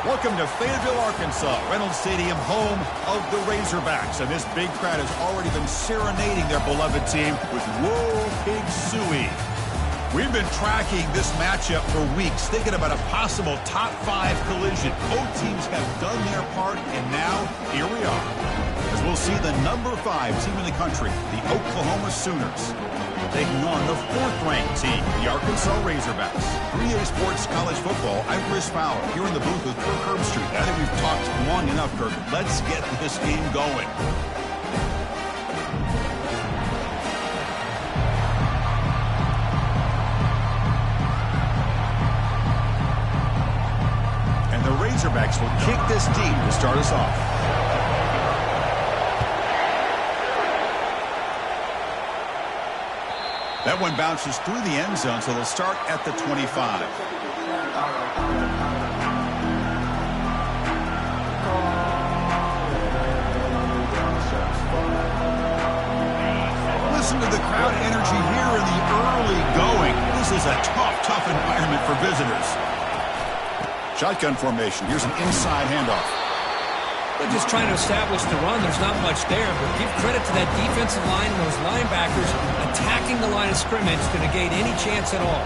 Welcome to Fayetteville, Arkansas, Reynolds Stadium, home of the Razorbacks. And this big crowd has already been serenading their beloved team with Whoa Pig Suey. We've been tracking this matchup for weeks, thinking about a possible top 5 collision. Both teams have done their part, and now here we are. As we'll see the number 5 team in the country, the Oklahoma Sooners, taking on the 4th-ranked team, the Arkansas Razorbacks. 3A Sports College Football, I'm Chris Fowler, here in the booth with Kirk Herbstreit. I think we've talked long enough, Kirk. Let's get this game going. And the Razorbacks will kick this deep to start us off. That one bounces through the end zone, so they'll start at the 25. Listen to the crowd energy here in the early going. This is a tough environment for visitors. Shotgun formation. Here's an inside handoff. They're just trying to establish the run. There's not much there, but give credit to that defensive line and those linebackers attacking the line of scrimmage to negate any chance at all.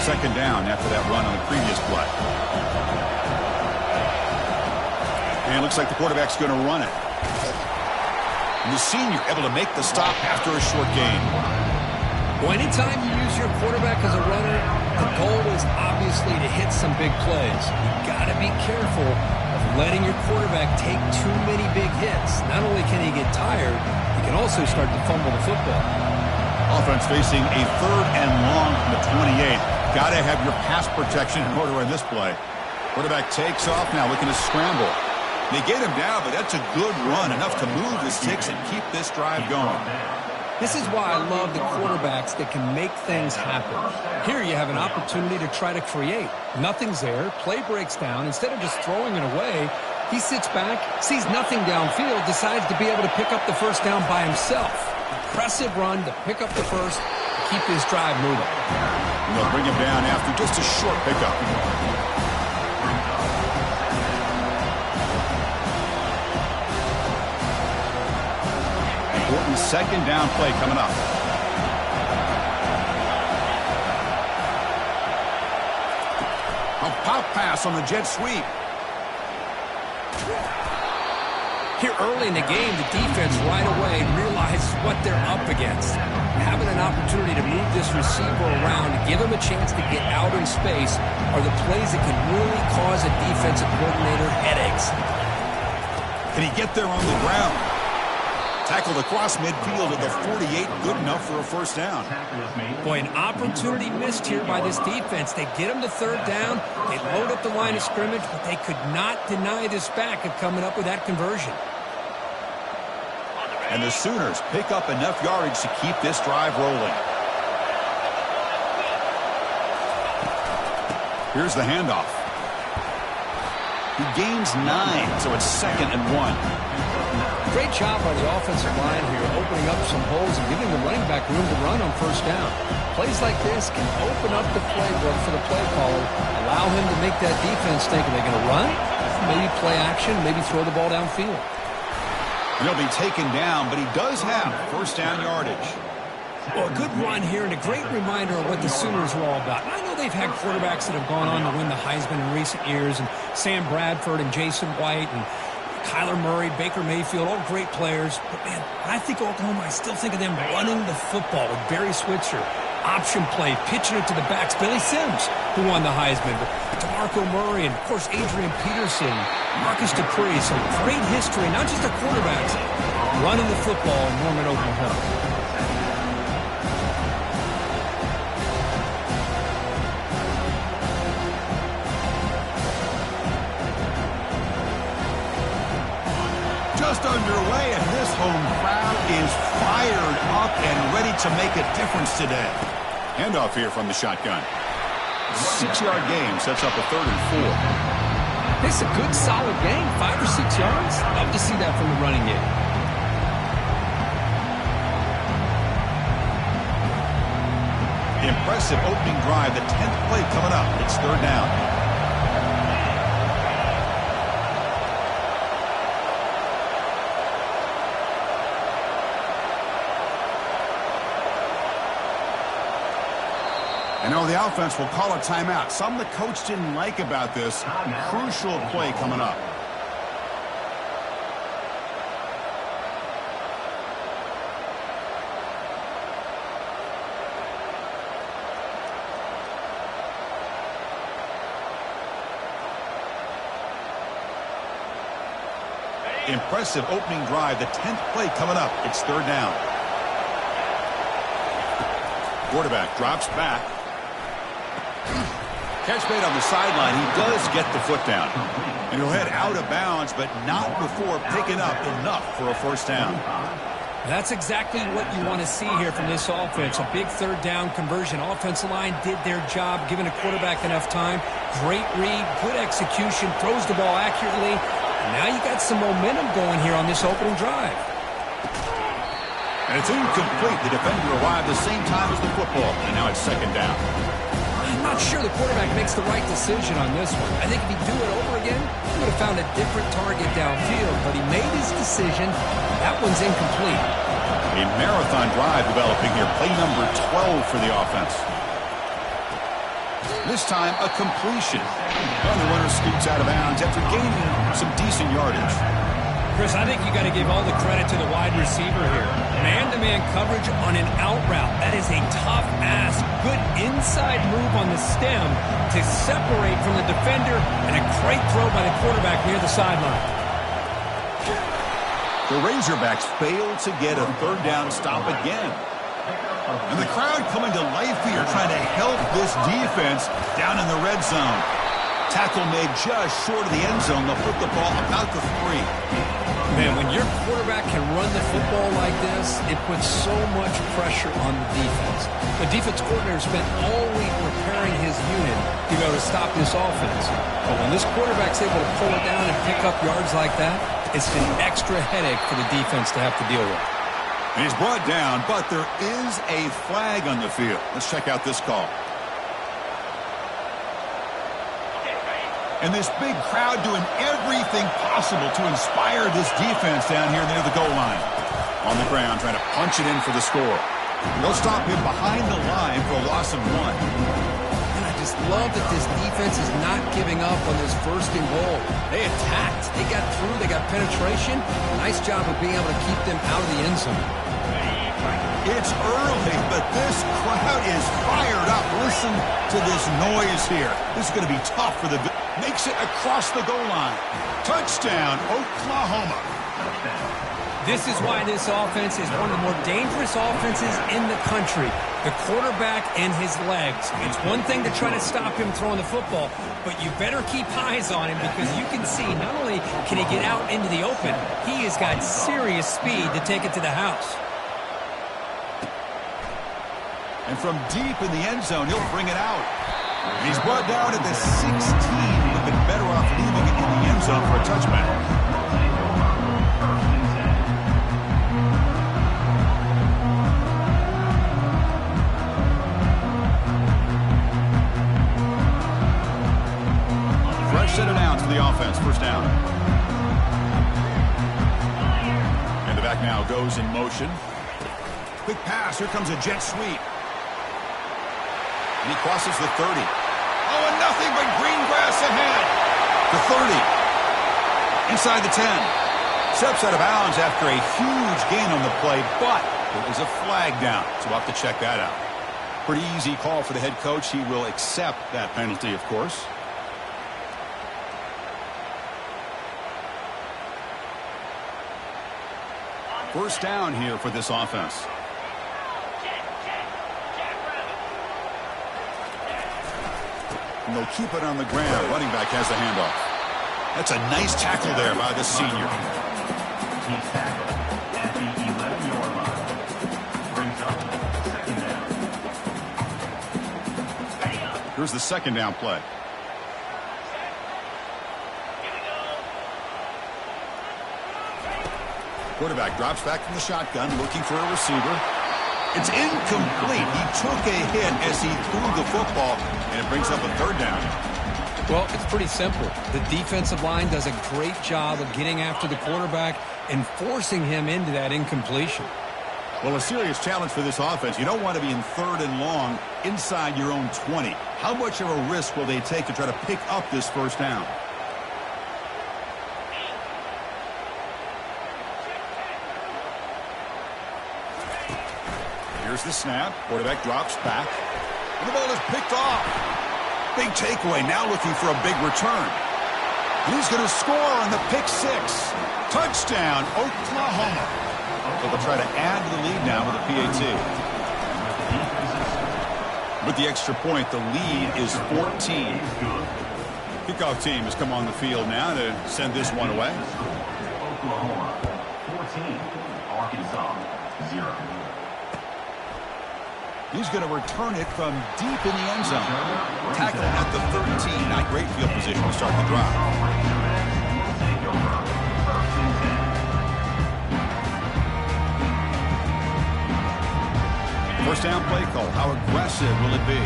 Second down after that run on the previous play. And it looks like the quarterback's going to run it. And the senior able to make the stop after a short gain. Well, anytime you use your quarterback as a runner, the goal is obviously to hit some big plays. You got to be careful of letting your quarterback take too many big hits. Not only can he get tired, he can also start to fumble the football. Offense facing a 3rd and long from the 28. Got to have your pass protection in order in this play. Quarterback takes off now, looking to scramble. They get him down, but that's a good run, enough to move the sticks and keep this drive going. This is why I love the quarterbacks that can make things happen. Here you have an opportunity to try to create. Nothing's there. Play breaks down. Instead of just throwing it away, he sits back, sees nothing downfield, decides to be able to pick up the first down by himself. Impressive run to pick up the first, to keep this drive moving. And they'll bring him down after just a short pickup. Important second down play coming up. A pop pass on the jet sweep. Here early in the game, the defense right away realizes what they're up against. Having an opportunity to move this receiver around, give him a chance to get out in space, are the plays that can really cause a defensive coordinator headaches. Can he get there on the ground? Tackled across midfield at the 48, good enough for a first down. Boy, an opportunity missed here by this defense. They get him to 3rd down, they load up the line of scrimmage, but they could not deny this back of coming up with that conversion. And the Sooners pick up enough yardage to keep this drive rolling. Here's the handoff. He gains 9, so it's 2nd and 1. Great job by the offensive line here, opening up some holes and giving the running back room to run on first down. Plays like this can open up the playbook for the play caller, allow him to make that defense think, are they going to run? Maybe play action, maybe throw the ball downfield. And he'll be taken down, but he does have first down yardage. Well, a good run here and a great reminder of what the Sooners are all about. I know they've had quarterbacks that have gone on to win the Heisman in recent years, and Sam Bradford and Jason White and Kyler Murray, Baker Mayfield, all great players. But, man, I think Oklahoma, I still think of them running the football with Barry Switzer. Option play, pitching it to the backs. Billy Sims, who won the Heisman. But DeMarco Murray and, of course, Adrian Peterson, Marcus Dupree. Some great history, not just the quarterbacks, running the football in Norman, Oklahoma. Just underway, and this home crowd is fired up and ready to make a difference today. Handoff here from the shotgun. 6-yard gain sets up a 3rd and 4. It's a good, solid game, 5 or 6 yards. Love to see that from the running game. Impressive opening drive. The 10th play coming up. It's third down. And now the offense will call a timeout. Something the coach didn't like about this. Crucial play coming up. Impressive opening drive. The 10th play coming up. It's third down. Quarterback drops back. Catch made on the sideline. He does get the foot down. And he'll head out of bounds, but not before picking up enough for a first down. That's exactly what you want to see here from this offense. A big third down conversion. Offensive line did their job, giving a quarterback enough time. Great read, good execution, throws the ball accurately. And now you got some momentum going here on this opening drive. And it's incomplete. The defender arrived the same time as the football. And now it's second down. I'm not sure the quarterback makes the right decision on this one. I think if he'd do it over again, he would have found a different target downfield. But he made his decision. That one's incomplete. A marathon drive developing here. Play number 12 for the offense. This time, a completion. And the runner scoots out of bounds after gaining some decent yardage. Chris, I think you got to give all the credit to the wide receiver here. Man-to-man coverage on an out route. That is a tough ask. Good inside move on the stem to separate from the defender, and a great throw by the quarterback near the sideline. The Razorbacks failed to get a third down stop again. And the crowd coming to life here, trying to help this defense down in the red zone. Tackle made just short of the end zone. They'll put the ball about the 3. Man, when your quarterback can run the football like this, it puts so much pressure on the defense. The defense coordinator spent all week preparing his unit to be able to stop this offense. But when this quarterback's able to pull it down and pick up yards like that, it's an extra headache for the defense to have to deal with. And he's brought down, but there is a flag on the field. Let's check out this call. And this big crowd doing everything possible to inspire this defense down here near the goal line. On the ground, trying to punch it in for the score. They'll stop him behind the line for a loss of 1. And I just love that this defense is not giving up on this first and goal. They attacked. They got through. They got penetration. Nice job of being able to keep them out of the end zone. It's early, but this crowd is fired up. Listen to this noise here. This is going to be tough for the... Makes it across the goal line. Touchdown, Oklahoma. This is why this offense is one of the more dangerous offenses in the country. The quarterback and his legs. It's one thing to try to stop him throwing the football, but you better keep eyes on him because you can see not only can he get out into the open, he has got serious speed to take it to the house. And from deep in the end zone, he'll bring it out. And he's brought down at the 16. Would have been better off leaving it in the end zone for a touchback. Fresh set of downs for the offense. First down. And the back now goes in motion. Quick pass. Here comes a jet sweep. And he crosses the 30. Oh, and nothing but green grass ahead. The 30. Inside the 10. Steps out of bounds after a huge gain on the play, but it was a flag down. So we'll have to check that out. Pretty easy call for the head coach. He will accept that penalty, of course. First down here for this offense. And they'll keep it on the ground. Running back has the handoff. That's a nice tackle there by the senior. Here's the second down play. Quarterback drops back from the shotgun, looking for a receiver. It's incomplete. He took a hit as he threw the football, and it brings up a third down. Well, it's pretty simple. The defensive line does a great job of getting after the quarterback and forcing him into that incompletion. Well, a serious challenge for this offense. You don't want to be in 3rd and long inside your own 20. How much of a risk will they take to try to pick up this first down? Here's the snap. Quarterback drops back. And the ball is picked off. Big takeaway. Now looking for a big return. He's going to score on the pick 6. Touchdown, Oklahoma. So they'll try to add to the lead now with a PAT. With the extra point, the lead is 14. Kickoff team has come on the field now to send this one away. Oklahoma 14, Arkansas 0. He's going to return it from deep in the end zone. Tackle at the 13. Not great field position to start the drive. First down play call. How aggressive will it be?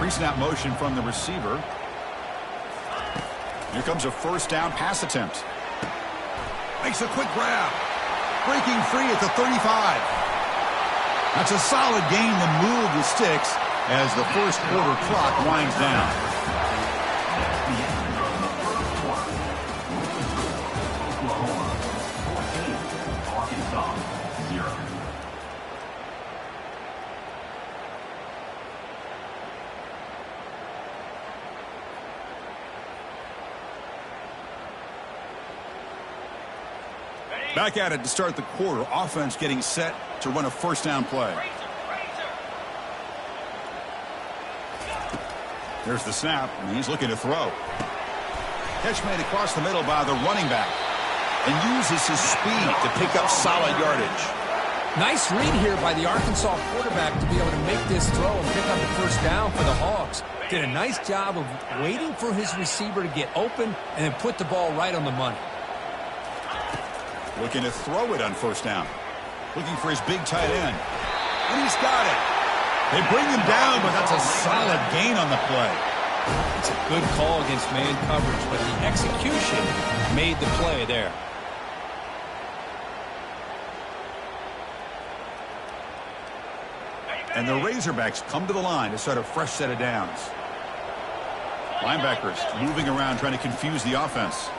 Pre-snap motion from the receiver. Here comes a first down pass attempt. Makes a quick grab. Breaking free at the 35. That's a solid gain to move the sticks as the first quarter clock winds down. Oklahoma 14, Arkansas 0. Back at it to start the quarter. Offense getting set to run a first down play. There's the snap, and he's looking to throw. Catch made across the middle by the running back, and uses his speed to pick up solid yardage. Nice read here by the Arkansas quarterback to be able to make this throw and pick up the first down for the Hogs. Did a nice job of waiting for his receiver to get open and then put the ball right on the money. Looking to throw it on first down. Looking for his big tight end. And he's got it. They bring him down, but that's a solid gain on the play. It's a good call against man coverage, but the execution made the play there. And the Razorbacks come to the line to start a fresh set of downs. Linebackers moving around trying to confuse the offense.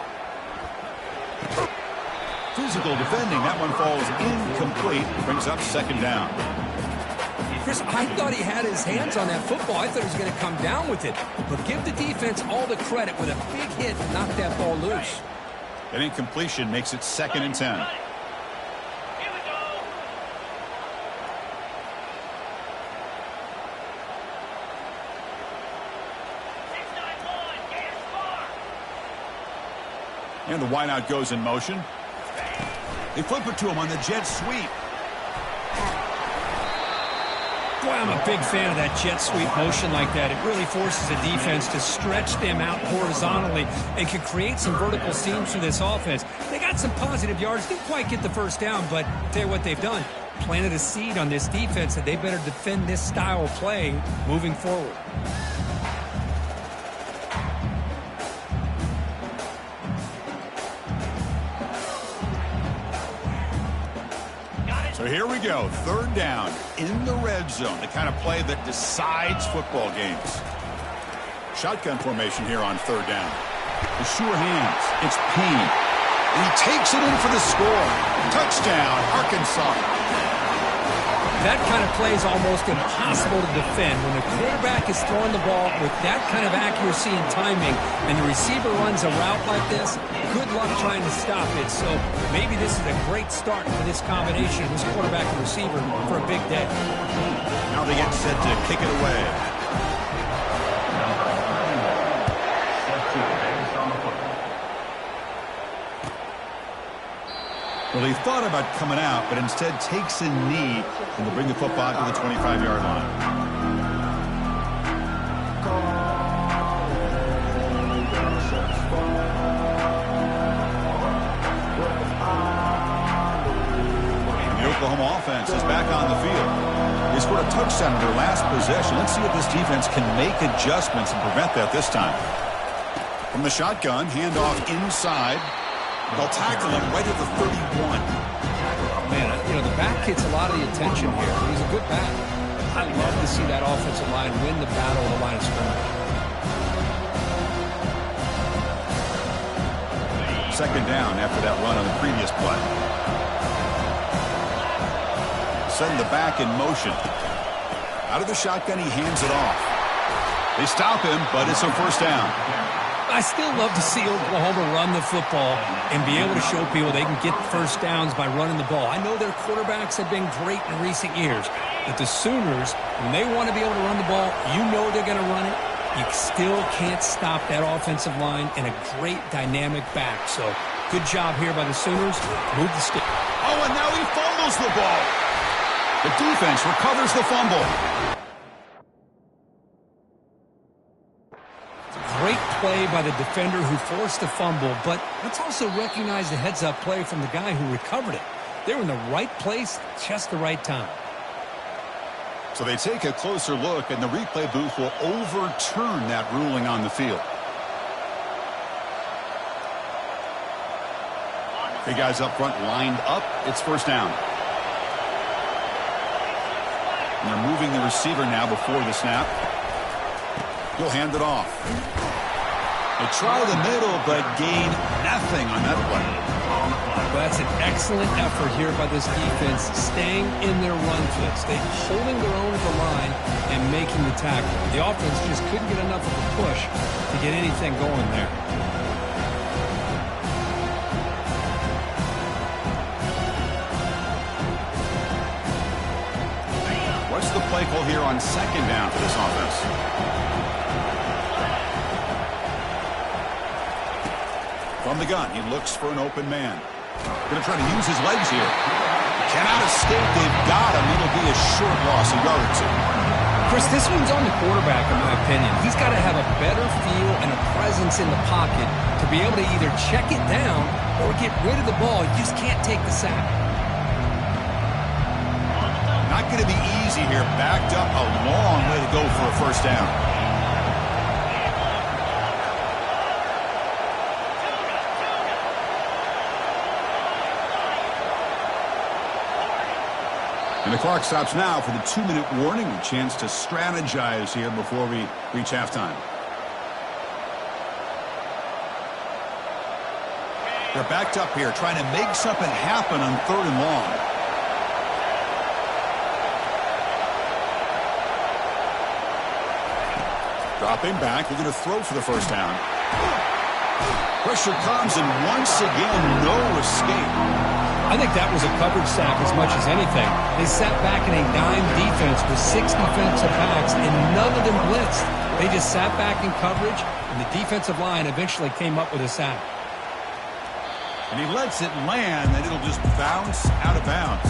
Physical defending. That one falls incomplete. Brings up second down. Chris, I thought he had his hands on that football. I thought he was going to come down with it. But give the defense all the credit with a big hit to knock that ball loose. An incompletion makes it 2nd and 10. And the wideout goes in motion. They flip it to him on the jet sweep. Boy, I'm a big fan of that jet sweep motion like that. It really forces a defense to stretch them out horizontally and can create some vertical seams for this offense. They got some positive yards. Didn't quite get the first down, but tell you what they've done. Planted a seed on this defense that they better defend this style of play moving forward. So here we go, 3rd down in the red zone, the kind of play that decides football games. Shotgun formation here on 3rd down. The sure hands, it's Payne. And he takes it in for the score. Touchdown, Arkansas. That kind of play is almost impossible to defend when the quarterback is throwing the ball with that kind of accuracy and timing, and the receiver runs a route like this. Good luck trying to stop it. So maybe this is a great start for this combination, this quarterback and receiver, for a big day. Now they get set to kick it away. Well, he thought about coming out, but instead takes a knee and will bring the football to the 25-yard line. offense is back on the field. They scored a touchdown in their last possession. Let's see if this defense can make adjustments and prevent that this time. From the shotgun, handoff inside. They'll tackle him right at the 31. Man, the back gets a lot of the attention here. He's a good back. I love to see that offensive line win the battle of the line of scrimmage. Second down after that run on the previous play. Send the back in motion. Out of the shotgun, he hands it off. They stop him, but it's a first down. I still love to see Oklahoma run the football and be able to show people they can get first downs by running the ball. I know their quarterbacks have been great in recent years, but the Sooners, when they want to be able to run the ball, you know they're going to run it. You still can't stop that offensive line and a great dynamic back. So good job here by the Sooners. Move the stick. Oh, and now he fumbles the ball. The defense recovers the fumble. Great play by the defender who forced the fumble, but let's also recognize the heads-up play from the guy who recovered it. They were in the right place, just the right time. So they take a closer look, and the replay booth will overturn that ruling on the field. The guys up front lined up. It's first down. And they're moving the receiver now before the snap. He'll hand it off. They try the middle, but gain nothing on that play. Well, that's an excellent effort here by this defense, staying in their run fits. They're holding their own at the line and making the tackle. The offense just couldn't get enough of a push to get anything going there. What's the play call here on second down for this offense? From the gun, he looks for an open man. Going to try to use his legs here. Cannot escape. They've got him. It'll be a short loss, a yard or two. Chris, this one's on the quarterback, in my opinion. He's got to have a better feel and a presence in the pocket to be able to either check it down or get rid of the ball. You just can't take the sack. Not going to be easy here. Backed up a long way to go for a first down. And the clock stops now for the 2-minute warning. A chance to strategize here before we reach halftime. They're backed up here, trying to make something happen on 3rd and long. Dropping back, they're going to throw for the first down. Pressure comes, and once again, no escape. I think that was a coverage sack as much as anything. They sat back in a dime defense with 6 defensive backs, and none of them blitzed. They just sat back in coverage, and the defensive line eventually came up with a sack. And he lets it land, and it'll just bounce out of bounds.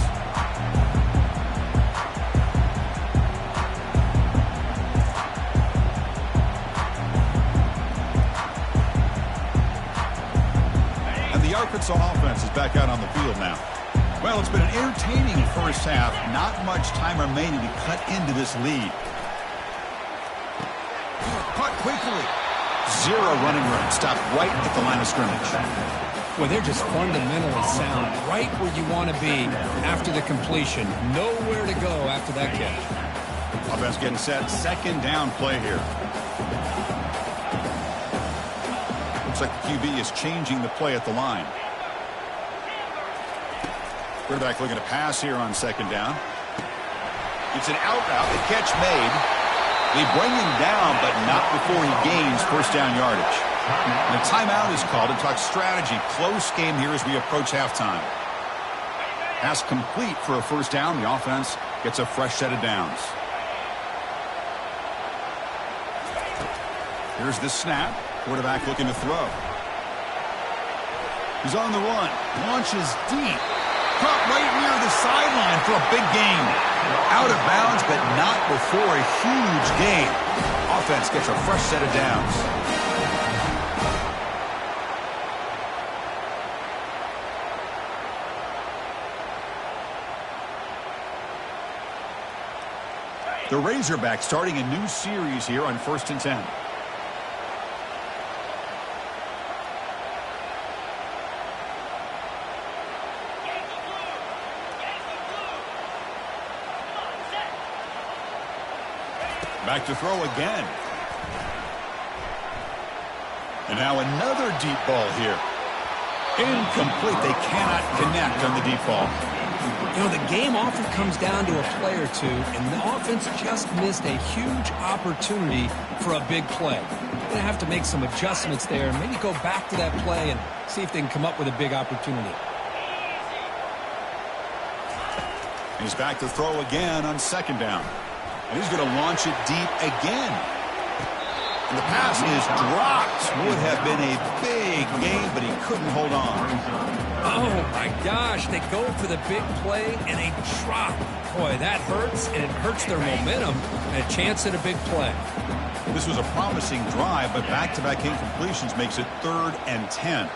The Arkansas offense is back out on the field now. Well, it's been an entertaining first half. Not much time remaining to cut into this lead. Caught quickly. 0 running room. Stopped right at the line of scrimmage. Well, they're just fundamentally sound. Right where you want to be after the completion. Nowhere to go after that catch. Offense getting set. Second down play here. Looks like the QB is changing the play at the line. Quarterback looking to pass here on second down. It's an out route. The catch made. They bring him down, but not before he gains first down yardage. And a timeout is called to talk strategy. Close game here as we approach halftime. Pass complete for a first down. The offense gets a fresh set of downs. Here's the snap. Quarterback looking to throw. He's on the run. Launches deep. Caught right near the sideline for a big gain. Out of bounds, but not before a huge gain. Offense gets a fresh set of downs. The Razorbacks starting a new series here on 1st and 10. Back to throw again. And now another deep ball here. Incomplete. They cannot connect on the deep ball. You know, the game often comes down to a play or two, and the offense just missed a huge opportunity for a big play. They're going to have to make some adjustments there and maybe go back to that play and see if they can come up with a big opportunity. He's back to throw again on 2nd down. And he's going to launch it deep again. And the pass is dropped. Would have been a big gain, but he couldn't hold on. Oh, my gosh. They go for the big play, and they drop. Boy, that hurts, and it hurts their momentum and a chance at a big play. This was a promising drive, but back-to-back incompletions makes it 3rd and 10.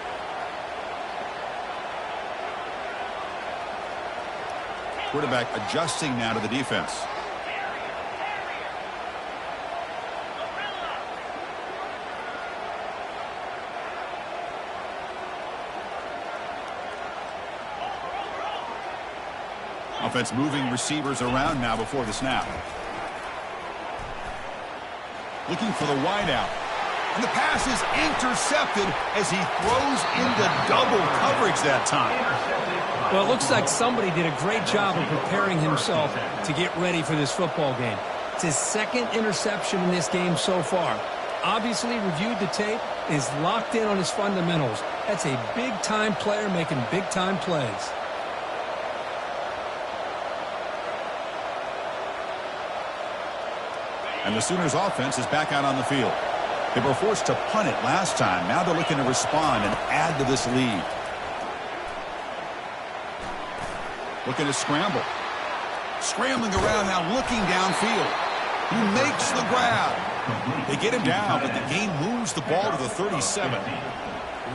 Quarterback adjusting now to the defense. Offense moving receivers around now before the snap. Looking for the wideout. And the pass is intercepted as he throws into double coverage that time. Well, it looks like somebody did a great job of preparing himself to get ready for this football game. It's his 2nd interception in this game so far. Obviously reviewed the tape, is locked in on his fundamentals. That's a big-time player making big-time plays. And the Sooners offense is back out on the field. They were forced to punt it last time. Now they're looking to respond and add to this lead. Looking to scramble. Scrambling around now, looking downfield. He makes the grab. They get him down, but the game moves the ball to the 37.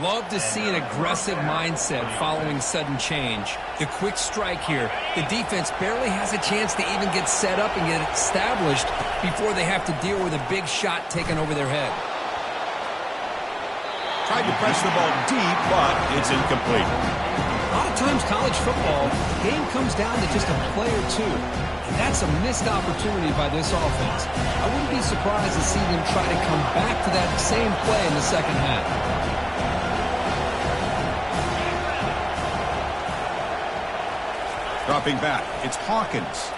Love to see an aggressive mindset following sudden change. The quick strike here. The defense barely has a chance to even get set up and get established before they have to deal with a big shot taken over their head. Tried to press the ball deep, but it's incomplete. A lot of times college football, the game comes down to just a play or two. And that's a missed opportunity by this offense. I wouldn't be surprised to see them try to come back to that same play in the second half. Dropping back, it's Hawkins.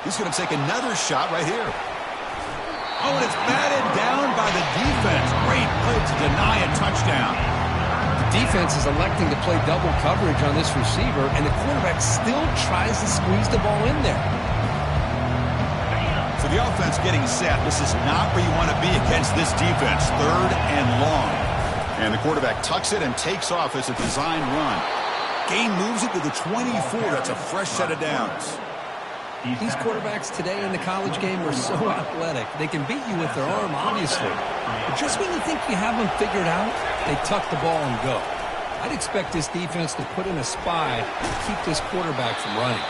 He's going to take another shot right here. Oh, and it's batted down by the defense. Great play to deny a touchdown. The defense is electing to play double coverage on this receiver, and the quarterback still tries to squeeze the ball in there. So the offense getting set. This is not where you want to be against this defense. 3rd and long. And the quarterback tucks it and takes off as a designed run. Gain moves it to the 24. That's a fresh set of downs. These quarterbacks today in the college game are so athletic. They can beat you with their arm, obviously. But just when you think you have them figured out, they tuck the ball and go. I'd expect this defense to put in a spy to keep this quarterback from running.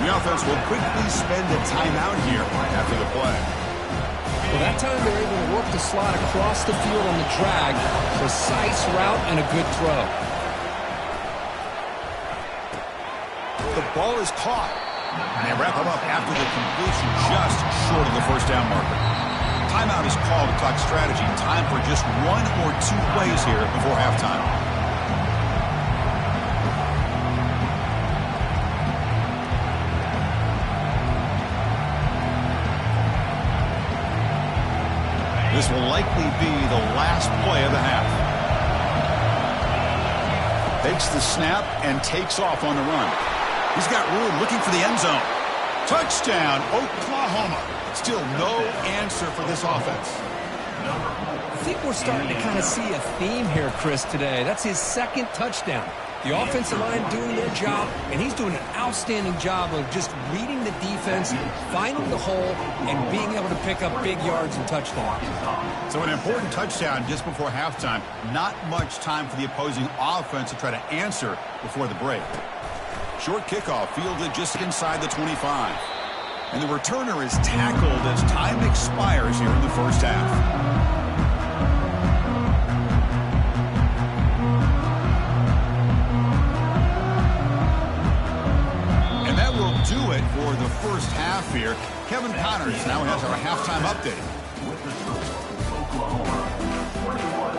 The offense will quickly spend a timeout here after the play. Well, that time they're able to work the slot across the field on the drag. Precise route and a good throw. The ball is caught. And they wrap him up after the completion just short of the first down marker. Timeout is called to talk strategy. Time for just 1 or 2 plays here before halftime. This will likely be the last play of the half. Takes the snap and takes off on the run. He's got room looking for the end zone. Touchdown, Oklahoma. Still no answer for this offense. I think we're starting to kind of see a theme here, Chris, today. That's his 2nd touchdown. The offensive line doing their job, and he's doing an outstanding job of just reading the defense, finding the hole, and being able to pick up big yards and touchdowns. So an important touchdown just before halftime. Not much time for the opposing offense to try to answer before the break. Short kickoff fielded just inside the 25. And the returner is tackled as time expires here in the first half. And that will do it for the first half here. Kevin Connors now has our halftime update. With the score, Oklahoma 21,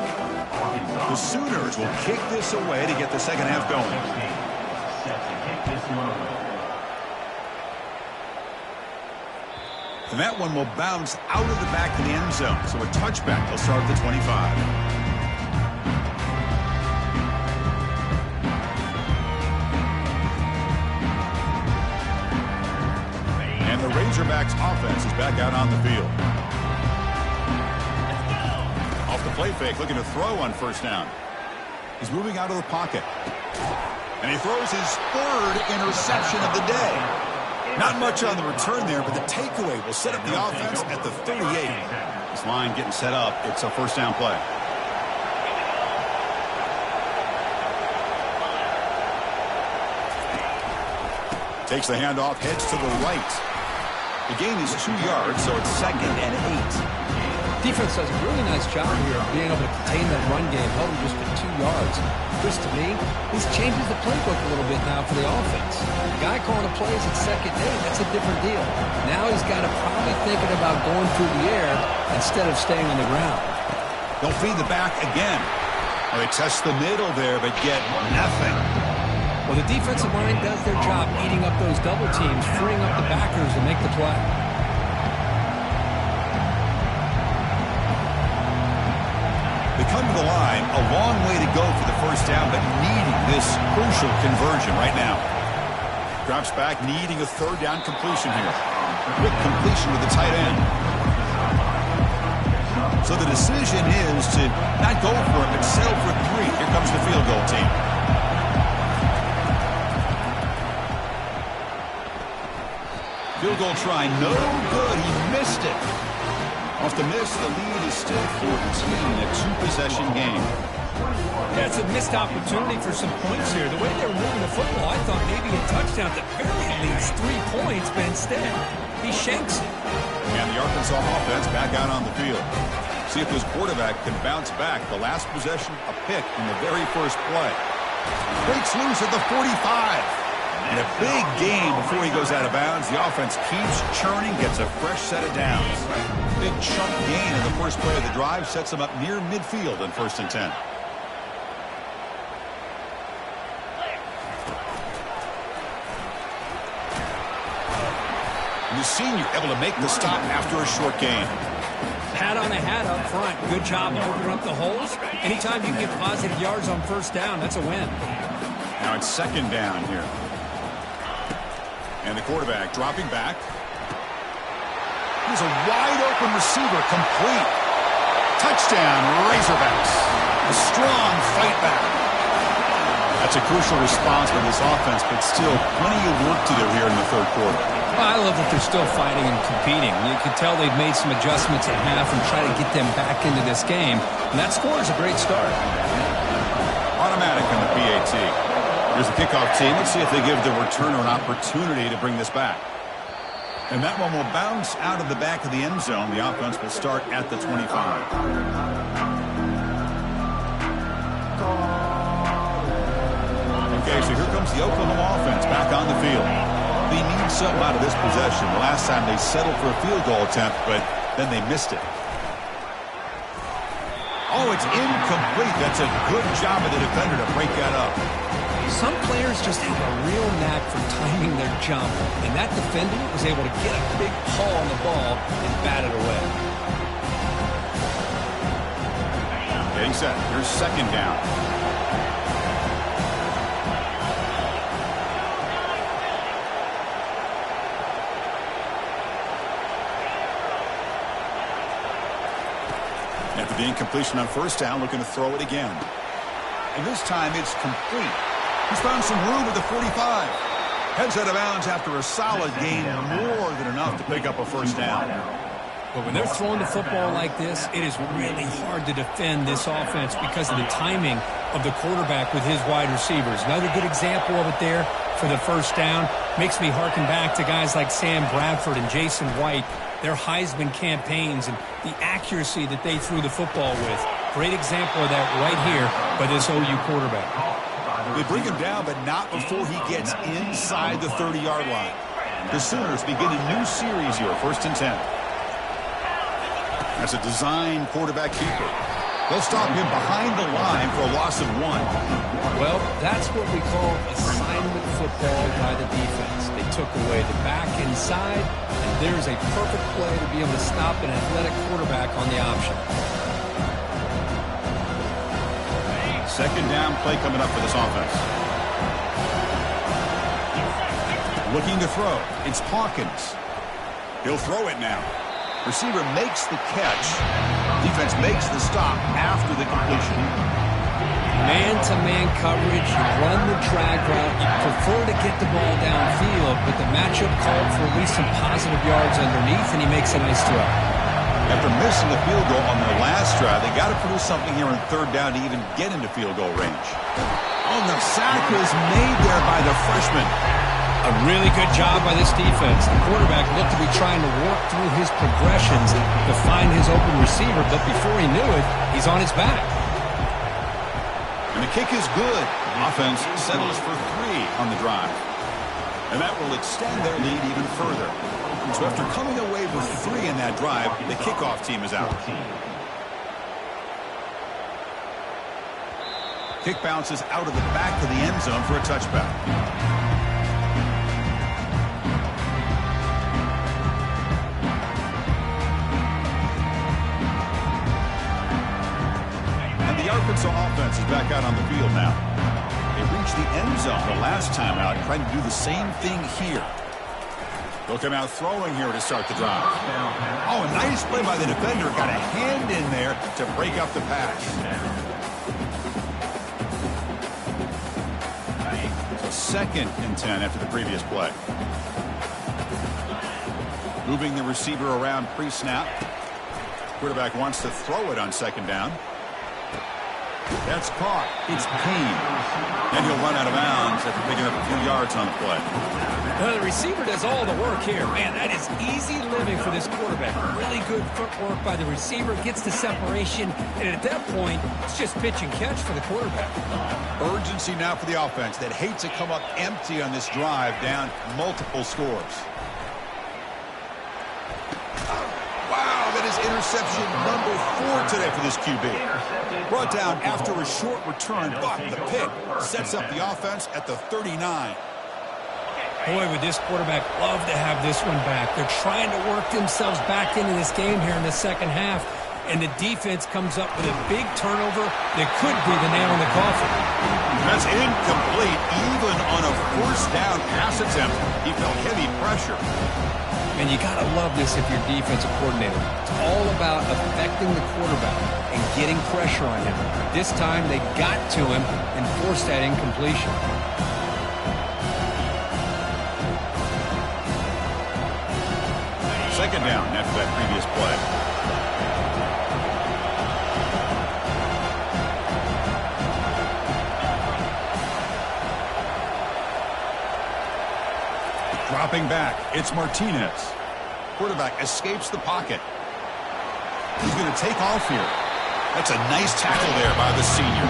Arkansas. The Sooners will kick this away to get the second half going. Set to kick this one away. And that one will bounce out of the back of the end zone. So a touchback will start at the 25. And the Razorbacks offense is back out on the field. Off the play fake, looking to throw on first down. He's moving out of the pocket. And he throws his third interception of the day. Not much on the return there, but the takeaway will set up the offense at the 38. This line getting set up. It's a first down play. Takes the handoff, heads to the right. The gain is 2 yards, so it's 2nd and 8. Defense does a really nice job here of being able to contain that run game, held him just for 2 yards. Chris, to me, this changes the playbook a little bit now for the offense. The guy calling the plays at 2nd and 8, that's a different deal. Now he's got to probably thinking about going through the air instead of staying on the ground. They'll feed the back again. Well, they test the middle there, but get nothing. Well, the defensive line does their job eating up those double teams, freeing up the backers to make the play. They come to the line, a long way to go for the first down, but needing this crucial conversion right now. Drops back, needing a third down completion here. Quick completion to the tight end. So the decision is to not go for it, but settle for 3. Here comes the field goal team. Field goal try, no good. He missed it. Off the miss, the lead is still 14, a 2-possession game. Yeah, it's a missed opportunity for some points here. The way they were moving the football, I thought maybe a touchdown at the very least, 3 points, but instead, he shanks it. And the Arkansas offense back out on the field. See if his quarterback can bounce back. The last possession, a pick in the very first play. Breaks loose at the 45. And a big gain before he goes out of bounds. The offense keeps churning, gets a fresh set of downs. Big chunk gain in the first play of the drive sets him up near midfield on 1st and 10. And the senior able to make the stop after a short gain. Hat on a hat up front. Good job opening up the holes. Anytime you get positive yards on first down, that's a win. Now it's 2nd down here. And the quarterback dropping back. He's a wide-open receiver, complete. Touchdown, Razorbacks. A strong fight back. That's a crucial response from this offense, but still plenty of work to do here in the 3rd quarter. Well, I love that they're still fighting and competing. You can tell they've made some adjustments at half and try to get them back into this game. And that score is a great start. Automatic on the PAT. Here's the kickoff team. Let's see if they give the returner an opportunity to bring this back. And that one will bounce out of the back of the end zone. The offense will start at the 25. Okay, so here comes the Oklahoma offense back on the field. They need something out of this possession. The last time they settled for a field goal attempt, but then they missed it. Oh, it's incomplete. That's a good job of the defender to break that up. Some players just have a real knack for timing their jump, and that defender was able to get a big paw on the ball and bat it away. Getting set. Here's 2nd down. After the incompletion on first down, looking to throw it again. And this time it's complete. He's found some room at the 45. Heads out of bounds after a solid gain, more than enough to pick up a first down. But when they're throwing the football like this, it is really hard to defend this offense because of the timing of the quarterback with his wide receivers. Another good example of it there. for the first down. Makes me harken back to guys like Sam Bradford and Jason White, their Heisman campaigns and the accuracy that they threw the football with. Great example of that right here by this OU quarterback. They bring him down, but not before he gets inside the 30-yard line. The Sooners begin a new series here, 1st and 10. As a design quarterback keeper. They'll stop him behind the line for a loss of 1. Well, that's what we call assignment football by the defense. They took away the back inside, and there's a perfect play to be able to stop an athletic quarterback on the option. 2nd down play coming up for this offense. Looking to throw. It's Hawkins. He'll throw it now. Receiver makes the catch. Defense makes the stop after the completion. Man-to-man coverage, you run the drag route, you prefer to get the ball downfield, but the matchup called for at least some positive yards underneath, and he makes a nice throw. After missing the field goal on their last drive, they got to produce something here on 3rd down to even get into field goal range. Oh, the sack is made there by the freshman. A really good job by this defense. The quarterback looked to be trying to work through his progressions to find his open receiver, but before he knew it, he's on his back. And the kick is good. Offense settles for 3 on the drive. And that will extend their lead even further. So after coming away with 3 in that drive, the kickoff team is out. Kick bounces out of the back of the end zone for a touchback. And the Arkansas offense is back out on the field now. They reached the end zone the last time out, trying to do the same thing here. They'll come out throwing here to start the drive. Oh, a nice play by the defender. Got a hand in there to break up the pass. So 2nd and 10 after the previous play. Moving the receiver around pre-snap. Quarterback wants to throw it on 2nd down. That's caught. It's Payne. And he'll run out of bounds after picking up a few yards on the play. The receiver does all the work here. Man, that is easy living for this quarterback. Really good footwork by the receiver. Gets the separation. And at that point, it's just pitch and catch for the quarterback. Urgency now for the offense that hates to come up empty on this drive, down multiple scores. Wow, that is interception number 4 today for this QB. Brought down after a short return, but the pick sets up the offense at the 39. Boy, would this quarterback love to have this one back. They're trying to work themselves back into this game here in the 2nd half, and the defense comes up with a big turnover that could be the nail in the coffin. That's incomplete, even on a 1st down pass attempt. He felt heavy pressure. And you got to love this if you're defensive coordinator. It's all about affecting the quarterback and getting pressure on him. This time they got to him and forced that incompletion. Second down after that previous play. Dropping back, it's Martinez. Quarterback escapes the pocket. He's going to take off here. That's a nice tackle there by the senior.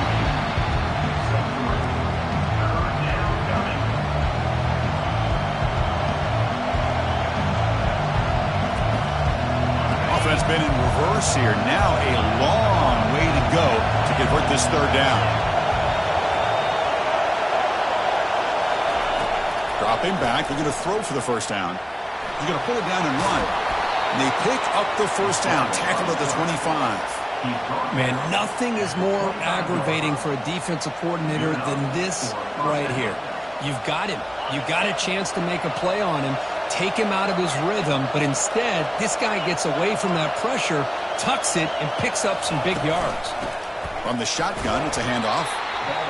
Offense been in reverse here. Now a long way to go to convert this 3rd down. Dropping back. They're going to throw for the 1st down. He's going to pull it down and run. And they pick up the 1st down. Tackled at the 25. Man, nothing is more aggravating for a defensive coordinator than this right here. You've got him. You've got a chance to make a play on him, take him out of his rhythm, but instead, this guy gets away from that pressure, tucks it, and picks up some big yards. From the shotgun, it's a handoff.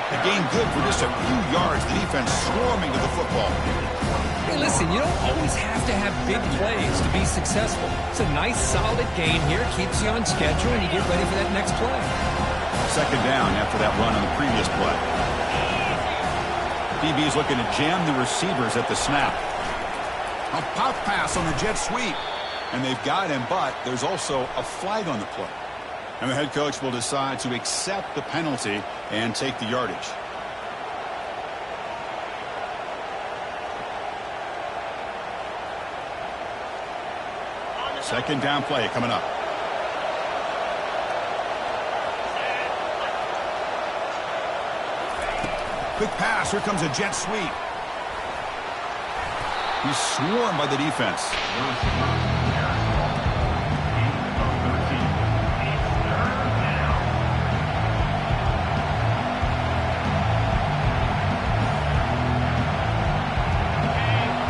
A gain good for just a few yards. The defense swarming to the football. Hey, listen, you don't always have to have big plays to be successful. It's a nice, solid gain here. Keeps you on schedule, and you get ready for that next play. 2nd down after that run on the previous play. DB's looking to jam the receivers at the snap. A pop pass on the jet sweep. And they've got him, but there's also a flag on the play. And the head coach will decide to accept the penalty and take the yardage. Second down play coming up. Quick pass. Here comes a jet sweep. He's swarmed by the defense.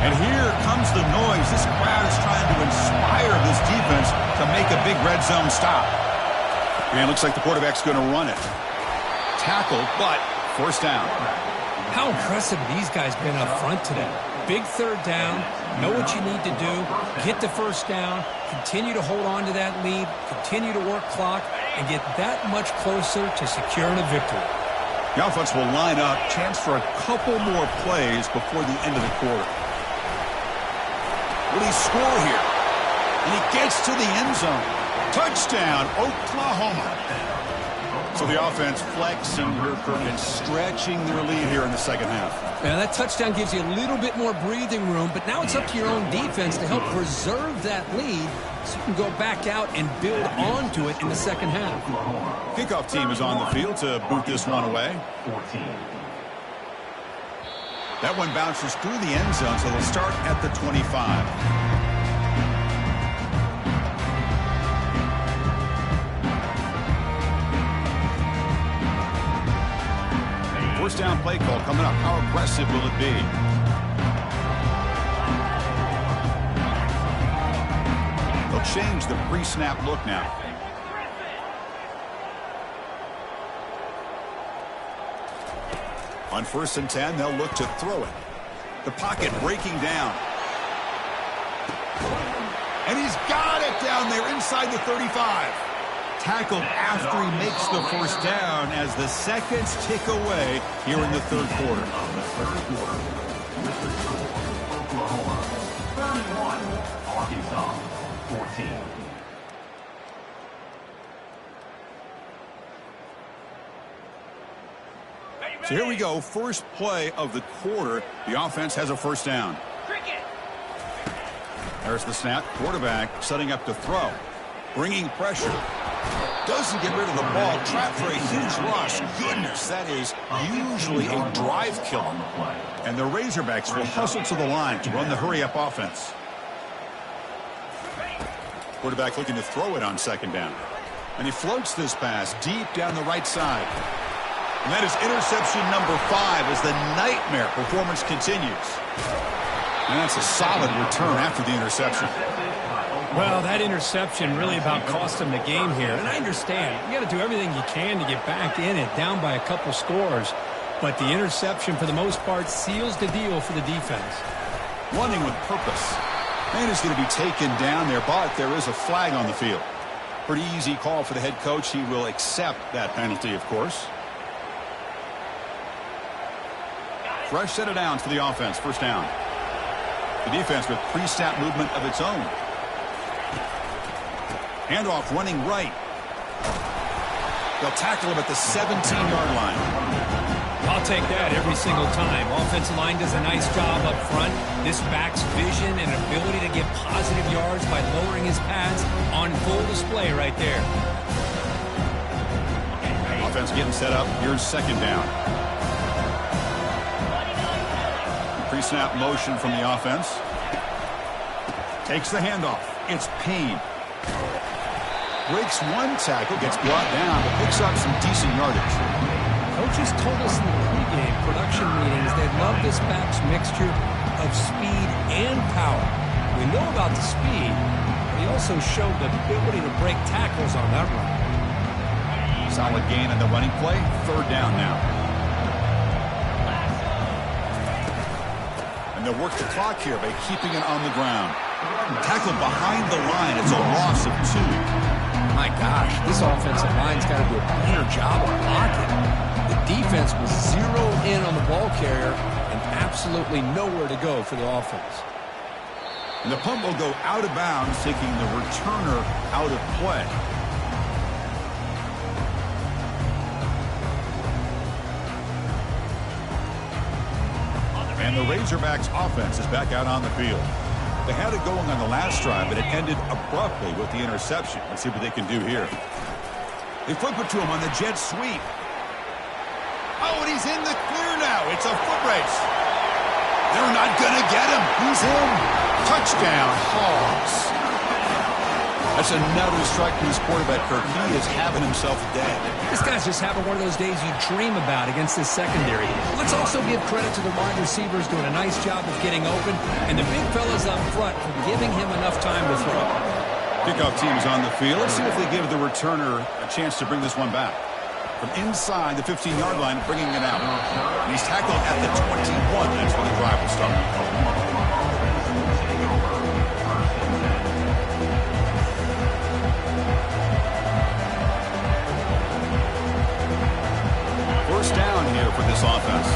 And here comes the noise. This crowd is trying to inspire this defense to make a big red zone stop. And it looks like the quarterback's going to run it. Tackled, but first down. How impressive these guys been up front today. Big third down, know what you need to do, get the first down, continue to hold on to that lead, continue to work clock, and get that much closer to securing a victory. The offense will line up, chance for a couple more plays before the end of the quarter. Will he score here? And he gets to the end zone. Touchdown, Oklahoma. So the offense flexing and stretching their lead here in the second half. Yeah, that touchdown gives you a little bit more breathing room, but now it's up to your own defense to help preserve that lead so you can go back out and build onto it in the second half. Kickoff team is on the field to boot this one away. 14. That one bounces through the end zone, so they'll start at the 25. First down play call coming up. How aggressive will it be? They'll change the pre-snap look now. On 1st and 10, they'll look to throw it. The pocket breaking down. And he's got it down there inside the 35. Tackled after he makes the first down as the seconds tick away here in the third quarter. Oklahoma 31, Arkansas 14. So here we go. First play of the quarter. The offense has a first down. There's the snap. Quarterback setting up to throw. Bringing pressure. Doesn't get rid of the ball. Trapped for a huge loss. Goodness, that is usually a drive killer. And the Razorbacks will hustle to the line to run the hurry-up offense. Quarterback looking to throw it on second down. And he floats this pass deep down the right side. And that is interception number 5 as the nightmare performance continues. And that's a solid return after the interception. Well, that interception really about cost him the game here. And I understand. You got to do everything you can to get back in it, down by a couple scores. But the interception, for the most part, seals the deal for the defense. Running with purpose. And is going to be taken down there, but there is a flag on the field. Pretty easy call for the head coach. He will accept that penalty, of course. Fresh set of downs for the offense. First down. The defense with pre-snap movement of its own. Handoff running right. They'll tackle him at the 17-yard line. I'll take that every single time. Offensive line does a nice job up front. This back's vision and ability to get positive yards by lowering his pads on full display right there. Offense getting set up. Here's second down. Pre-snap motion from the offense. Takes the handoff. It's Payne. Breaks one tackle, gets brought down, but picks up some decent yardage. Coaches told us in the pregame production meetings they love this back's mixture of speed and power. We know about the speed, but he also showed the ability to break tackles on that run. Solid gain in the running play. Third down now. And they'll work the clock here by keeping it on the ground. Tackled behind the line. It's a loss of 2. My gosh, this offensive line's got to do a better job of blocking. The defense was zeroed in on the ball carrier absolutely nowhere to go for the offense. And the punt will go out of bounds, taking the returner out of play. And the Razorbacks offense is back out on the field. They had it going on the last drive, but it ended abruptly with the interception. Let's see what they can do here. They flip it to him on the jet sweep. Oh, and he's in the clear now. It's a foot race. They're not going to get him. He's in. Touchdown, Hogs. That's another strike from his quarterback, Kirk. He is having himself a day. This guy's just having one of those days you dream about against this secondary. Let's also give credit to the wide receivers doing a nice job of getting open, and the big fellas up front for giving him enough time to throw. Kickoff team is on the field. Let's see if they give the returner a chance to bring this one back. From inside the 15-yard line, bringing it out. And he's tackled at the 21. That's when the drive will start. First down here for this offense.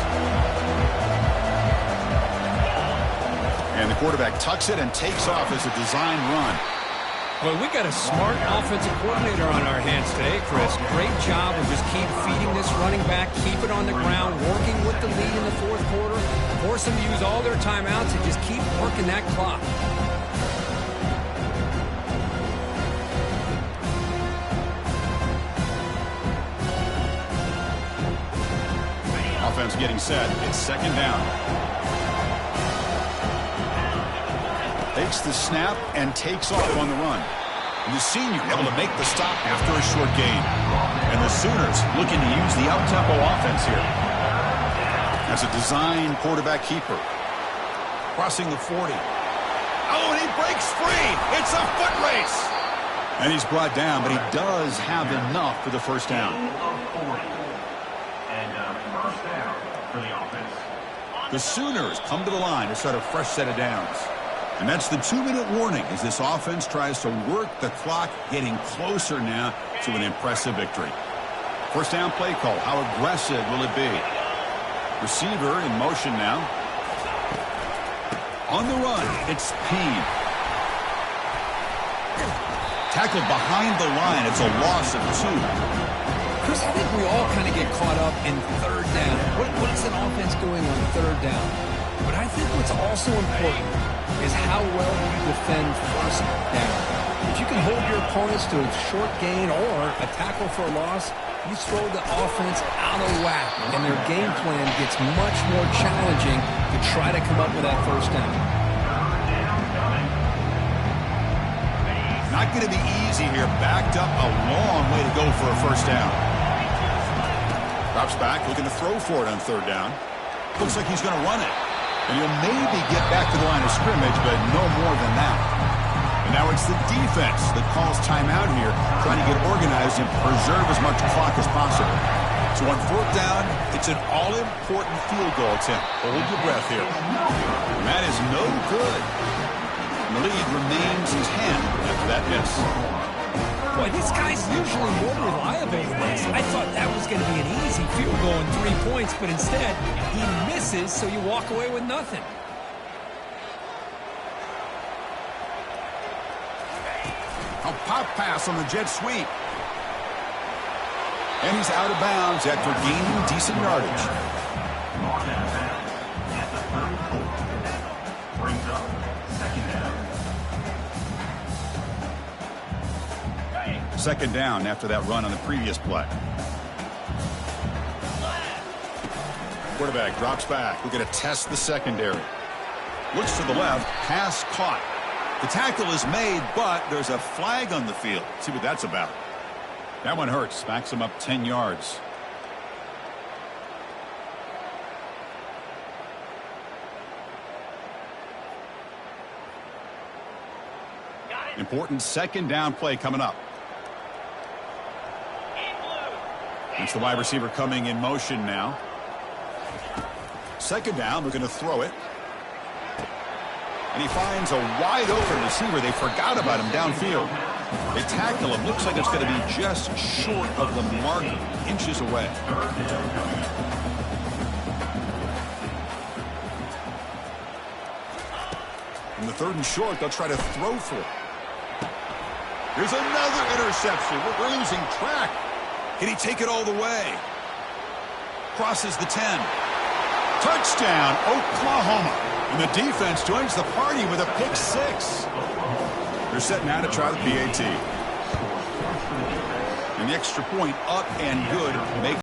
And the quarterback tucks it and takes off as a design run. Well, we got a smart offensive coordinator on our hands today, Chris. Great job of just keep feeding this running back, keep it on the ground, working with the lead in the fourth quarter, force them to use all their timeouts and just keep working that clock. Offense getting set. It's second down. Takes the snap and takes off on the run. And the senior able to make the stop after a short gain. And the Sooners looking to use the up-tempo offense here. As a design quarterback keeper. Crossing the 40. Oh, and he breaks free. It's a foot race. And he's brought down, but he does have enough for the first down. First down for the offense. The Sooners come to the line to start a fresh set of downs. And that's the 2-minute warning as this offense tries to work the clock, getting closer now to an impressive victory. First down play call. How aggressive will it be? Receiver in motion now. On the run, it's Peed. Tackled behind the line. It's a loss of 2. Chris, I think we all kind of get caught up in third down. What is an offense doing on third down? But I think what's also important is how well you defend first down. If you can hold your opponents to a short gain or a tackle for a loss, you throw the offense out of whack, and their game plan gets much more challenging to try to come up with that first down. Not going to be easy here. Backed up a long way to go for a first down. Drops back, looking to throw for it on third down. Looks like he's going to run it. And he'll maybe get back to the line of scrimmage, but no more than that. And now it's the defense that calls timeout here, trying to get organized and preserve as much clock as possible. So on fourth down, it's an all-important field goal attempt. Hold your breath here. And that is no good. And the lead remains in 10 after that miss. Boy, this guy's usually more reliable than this. I thought that was going to be an easy field goal and 3 points, but instead, he misses, so you walk away with nothing. A pop pass on the jet sweep. And he's out of bounds after gaining decent yardage. Brings up second down. Second down after that run on the previous play. Quarterback drops back. We're going to test the secondary. Looks to the left. Pass caught. The tackle is made, but there's a flag on the field. Let's see what that's about. That one hurts. Backs him up 10 yards. Important second down play coming up. It's the wide receiver coming in motion now. Second down, they're going to throw it. And he finds a wide open receiver. They forgot about him downfield. They tackle him. Looks like it's going to be just short of the mark, inches away. On the 3rd and short, they'll try to throw for it. Here's another interception. We're losing track. Can he take it all the way? Crosses the 10. Touchdown, Oklahoma. And the defense joins the party with a pick 6. They're set now to try the PAT. And the extra point up and good. Make